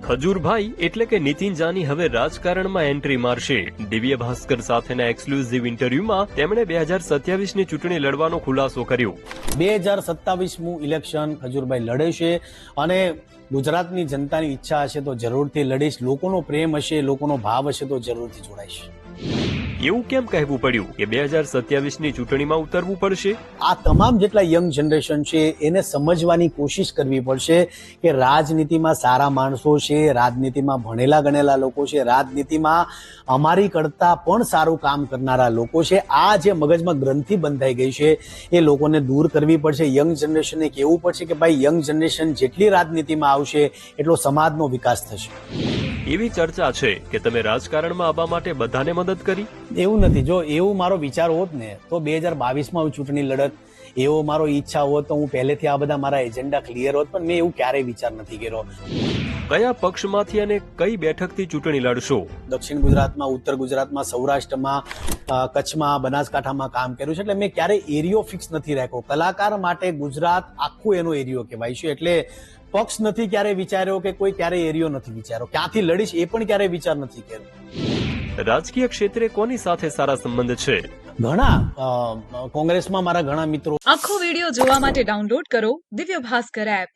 ખજૂરભાઈ એટલે કે નીતિન જાની હવે રાજકારણમાં એન્ટ્રી મારશે. દિવ્ય ભાસ્કર સાથેના એક્સક્લુઝિવ ઇન્ટરવ્યુમાં તેમણે 2027ની ચૂંટણી લડવાનો ખુલાસો કર્યો. 2027મું ઇલેક્શન ખજૂરભાઈ લડે છે અને ગુજરાતની જનતાની ઈચ્છા હશે તો જરૂરથી લડીશ. લોકોનો પ્રેમ હશે, લોકોનો ભાવ હશે તો જરૂરથી જોડાઈશ. એવું કેમ કહેવું પડ્યું કે 2027ની ચૂંટણીમાં ઉતરવું પડશે? આ તમામ જેટલા યંગ જનરેશન છે એને સમજવાની કોશિશ કરવી પડશે કે રાજનીતિમાં સારા માણસો છે, રાજનીતિમાં ભણેલા ગણેલા લોકો છે, રાજનીતિમાં અમારી કરતા પણ સારું કામ કરનારા લોકો છે. આ જે મગજમાં ગ્રંથિ બંધાઈ ગઈ છે એ લોકોને દૂર કરવી પડશે. યંગ જનરેશનને કહેવું પડશે કે ભાઈ યંગ જનરેશન જેટલી રાજનીતિમાં આવશે એટલો સમાજનો વિકાસ થશે. એવી ચર્ચા છે કે તમે રાજકારણમાં આવવા માટે બધાને મદદ કરી. એવું નથી. જો એવું મારો વિચાર હોત ને તો 2022માં હું ચૂંટણી લડત. એવો મારો ઈચ્છા હોત તો હું પહેલેથી આ બધા મારા એજન્ડા ક્લિયર હોત, પણ મેં એવું ક્યારેય વિચાર નથી કર્યો. કયા પક્ષમાંથી અને કઈ બેઠકથી ચૂંટણી લડશો? દક્ષિણ ગુજરાતમાં, ઉત્તર ગુજરાતમાં, સૌરાષ્ટ્રમાં, કચ્છમાં, બનાસકાંઠામાં કામ કર્યું છે એટલે મેં ક્યારેય એરિયો ફિક્સ નથી રાખ્યો. કલાકાર માટે ગુજરાત આખું એનો એરિયો કહેવાય છે એટલે પક્ષ નથી ક્યારે વિચાર્યો કે કોઈ ક્યારે એરિયો નથી વિચાર્યો. ક્યાંથી લડીશ એ પણ ક્યારેય વિચાર નથી કર્યો. રાજકીય ક્ષેત્રે કોની સાથે સારા સંબંધ છે? ઘણા કોંગ્રેસમાં મારા ઘણા મિત્રો. આખો વિડિયો જોવા માટે ડાઉનલોડ કરો દિવ્ય ભાસ્કર એપ.